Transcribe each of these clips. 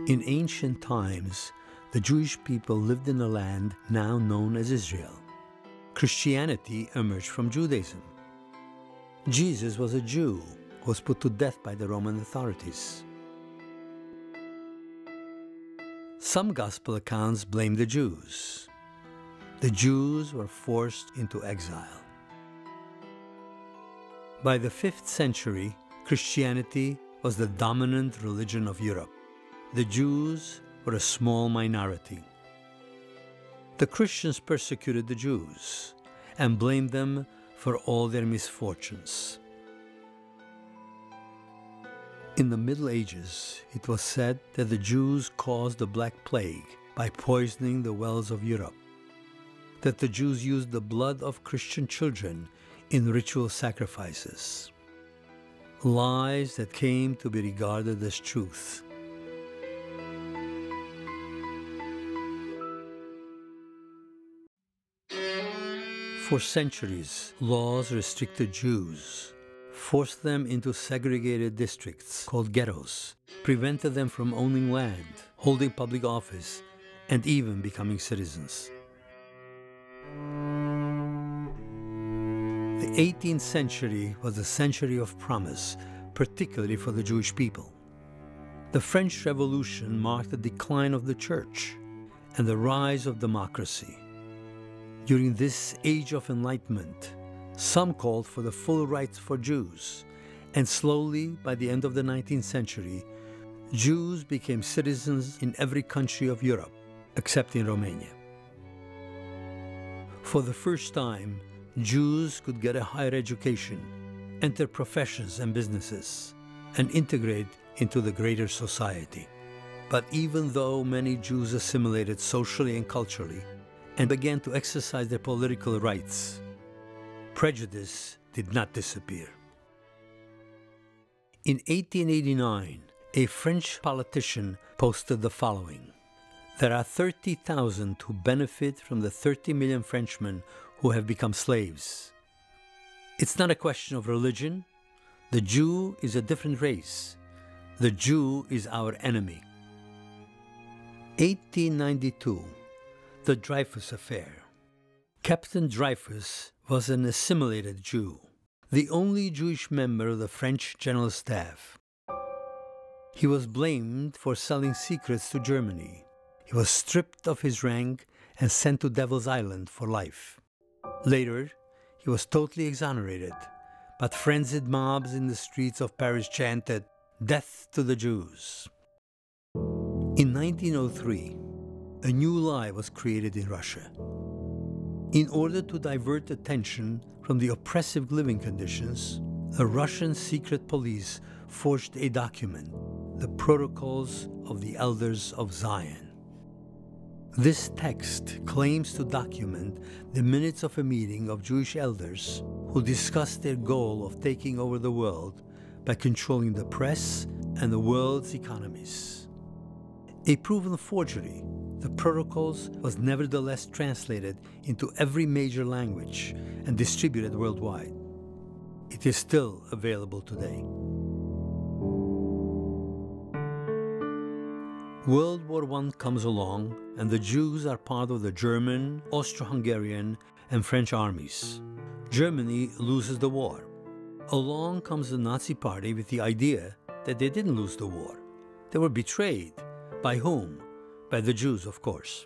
In ancient times, the Jewish people lived in a land now known as Israel. Christianity emerged from Judaism. Jesus was a Jew who was put to death by the Roman authorities. Some gospel accounts blame the Jews. The Jews were forced into exile. By the 5th century, Christianity was the dominant religion of Europe. The Jews were a small minority. The Christians persecuted the Jews and blamed them for all their misfortunes. In the Middle Ages, it was said that the Jews caused the Black Plague by poisoning the wells of Europe, that the Jews used the blood of Christian children in ritual sacrifices. Lies that came to be regarded as truth. For centuries, laws restricted Jews, forced them into segregated districts called ghettos, prevented them from owning land, holding public office, and even becoming citizens. The 18th century was a century of promise, particularly for the Jewish people. The French Revolution marked the decline of the Church and the rise of democracy. During this age of enlightenment, some called for the full rights for Jews, and slowly, by the end of the 19th century, Jews became citizens in every country of Europe, except in Romania. For the first time, Jews could get a higher education, enter professions and businesses, and integrate into the greater society. But even though many Jews assimilated socially and culturally, and began to exercise their political rights, prejudice did not disappear. In 1889, a French politician posted the following: "There are 30,000 who benefit from the 30 million Frenchmen who have become slaves. It's not a question of religion. The Jew is a different race. The Jew is our enemy." 1892. The Dreyfus Affair. Captain Dreyfus was an assimilated Jew, the only Jewish member of the French General Staff. He was blamed for selling secrets to Germany. He was stripped of his rank and sent to Devil's Island for life. Later, he was totally exonerated, but frenzied mobs in the streets of Paris chanted, "Death to the Jews." In 1903, a new lie was created in Russia. In order to divert attention from the oppressive living conditions, the Russian secret police forged a document, the Protocols of the Elders of Zion. This text claims to document the minutes of a meeting of Jewish elders who discussed their goal of taking over the world by controlling the press and the world's economies. A proven forgery, the Protocols was nevertheless translated into every major language and distributed worldwide. It is still available today. World War I comes along, and the Jews are part of the German, Austro-Hungarian, and French armies. Germany loses the war. Along comes the Nazi Party with the idea that they didn't lose the war. They were betrayed. By whom? By the Jews, of course.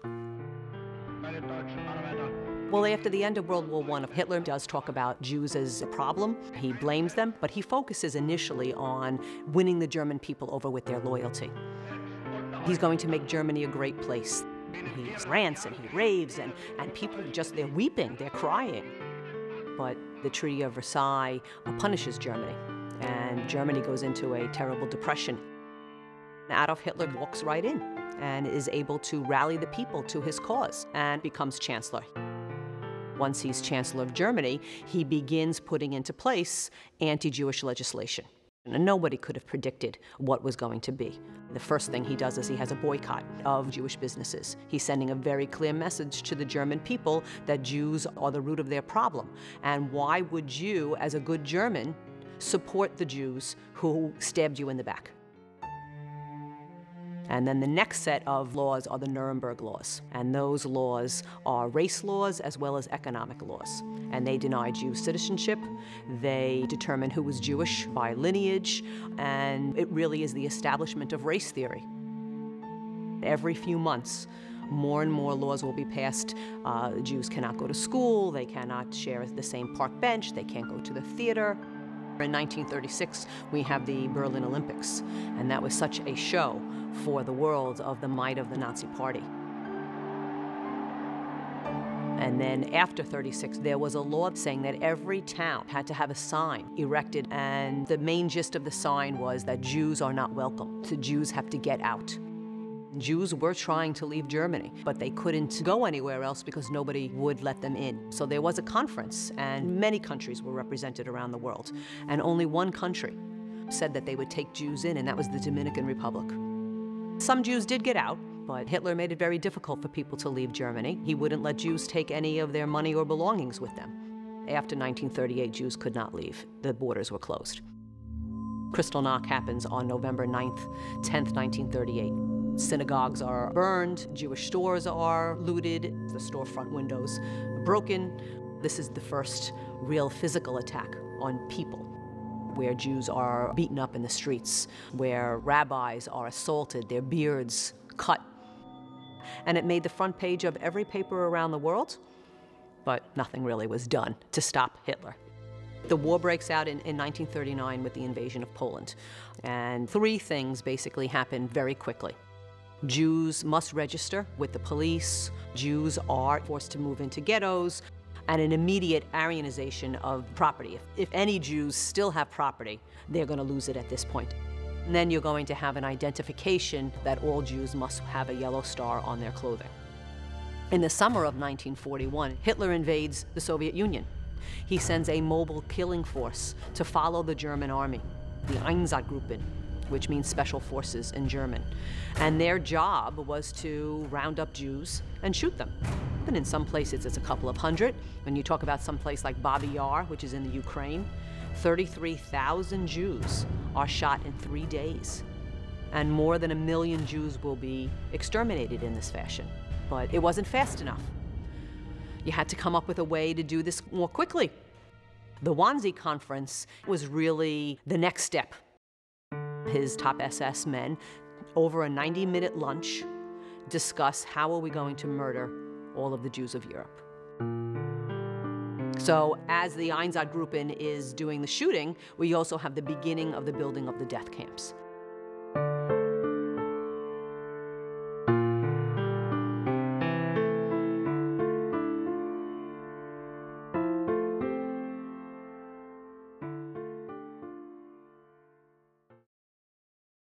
Well, after the end of World War I, Hitler does talk about Jews as a problem. He blames them, but he focuses initially on winning the German people over with their loyalty. He's going to make Germany a great place. He rants and he raves, and people just, they're weeping, they're crying. But the Treaty of Versailles punishes Germany, and Germany goes into a terrible depression. Adolf Hitler walks right in and is able to rally the people to his cause and becomes chancellor. Once he's chancellor of Germany, he begins putting into place anti-Jewish legislation. And nobody could have predicted what was going to be. The first thing he does is he has a boycott of Jewish businesses. He's sending a very clear message to the German people that Jews are the root of their problem. And why would you, as a good German, support the Jews who stabbed you in the back? And then the next set of laws are the Nuremberg laws. And those laws are race laws as well as economic laws. And they deny Jew citizenship. They determine who was Jewish by lineage. And it really is the establishment of race theory. Every few months, more and more laws will be passed. Jews cannot go to school. They cannot share the same park bench. They can't go to the theater. In 1936, we have the Berlin Olympics, and that was such a show for the world of the might of the Nazi Party. And then after 36, there was a law saying that every town had to have a sign erected, and the main gist of the sign was that Jews are not welcome, so Jews have to get out. Jews were trying to leave Germany, but they couldn't go anywhere else because nobody would let them in. So there was a conference, and many countries were represented around the world. And only one country said that they would take Jews in, and that was the Dominican Republic. Some Jews did get out, but Hitler made it very difficult for people to leave Germany. He wouldn't let Jews take any of their money or belongings with them. After 1938, Jews could not leave. The borders were closed. Kristallnacht happens on November 9th, 10th, 1938. Synagogues are burned, Jewish stores are looted, the storefront windows are broken. This is the first real physical attack on people, where Jews are beaten up in the streets, where rabbis are assaulted, their beards cut. And it made the front page of every paper around the world, but nothing really was done to stop Hitler. The war breaks out in 1939 with the invasion of Poland, and three things basically happen very quickly. Jews must register with the police, Jews are forced to move into ghettos, and an immediate Aryanization of property. If any Jews still have property, they're going to lose it at this point. And then you're going to have an identification that all Jews must have a yellow star on their clothing. In the summer of 1941, Hitler invades the Soviet Union. He sends a mobile killing force to follow the German army, the Einsatzgruppen, which means special forces in German. And their job was to round up Jews and shoot them. And in some places, it's a couple of hundred. When you talk about some place like Babi Yar, which is in the Ukraine, 33,000 Jews are shot in 3 days. And more than 1 million Jews will be exterminated in this fashion. But it wasn't fast enough. You had to come up with a way to do this more quickly. The Wannsee Conference was really the next step. His top SS men, over a 90-minute lunch, discuss how are we going to murder all of the Jews of Europe. So as the Einsatzgruppen is doing the shooting, we also have the beginning of the building of the death camps.